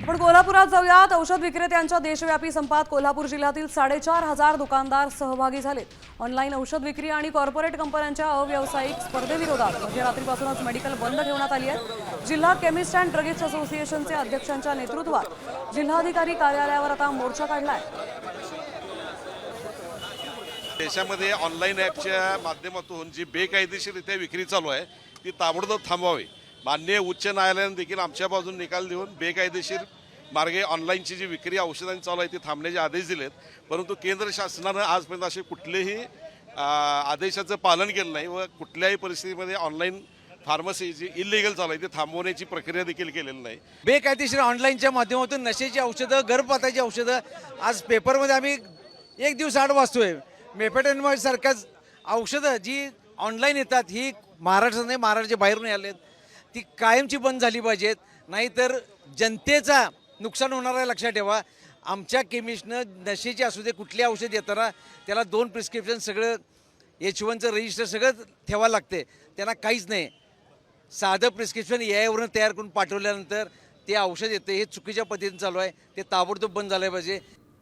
आपण कोल्हापुरात जाऊयात। औषध विक्रेत्यांच्या देशव्यापी संपात कोल्हापूर जिल्ह्यातील 4,500 दुकानदार सहभागी झालेत। ऑनलाईन औषध विक्री आणि कॉर्पोरेट कंपन्यांच्या अव्यावसायिक स्पर्धेविरोधात मध्यरात्रीपासूनच मेडिकल बंद ठेवण्यात आली आहे। जिल्हा केमिस्ट अँड ड्रगिस्ट असोसिएशनचे अध्यक्षांच्या नेतृत्वात जिल्हाधिकारी कार्यालयावर आता मोर्चा काढलाय। देशामध्ये ऑनलाईन ॲपच्या माध्यमातून जी बेकायदेशीररित्या विक्री चालू आहे ती ताबडतोब थांबवावी। माननीय उच्च न्यायालयाने देखील आमच्या बाजूने निकाल देऊन बेकायदेशीर मार्गे ऑनलाईनची जी विक्री औषधांची चालू आहे ती थांबण्याचे आदेश दिलेत। परंतु केंद्र शासनानं आजपर्यंत असे कुठलेही आदेशाचं पालन केलं नाही व कुठल्याही परिस्थितीमध्ये ऑनलाईन फार्मसी जी इलिगल चालू आहे ती थांबवण्याची प्रक्रिया देखील केलेली नाही। बेकायदेशीर ऑनलाईनच्या माध्यमातून नशेची औषधं, गर्भपाताची औषधं आज पेपरमध्ये आम्ही एक दिवस आड वाचतोय। मेफेटेनमॉइड सारख्याच औषधं जी ऑनलाईन येतात ही महाराष्ट्रात नाही, महाराष्ट्राच्या बाहेरून आलेत, ती कायमची बंद झाली पाहिजेत, नाहीतर जनतेचा नुकसान होणार आहे। लक्षात ठेवा, आमच्या केमिस्टनं नशेची असू दे कुठली औषध येताना त्याला 2 प्रिस्क्रिप्शन सगळं H1चं रजिस्टर सगळं ठेवावं लागते। त्यांना काहीच नाही, साधं प्रिस्क्रिप्शन यावरून तयार करून पाठवल्यानंतर ते औषध येतं, हे चुकीच्या पद्धतीने चालू आहे। ते ताबडतोब बंद झालं पाहिजे।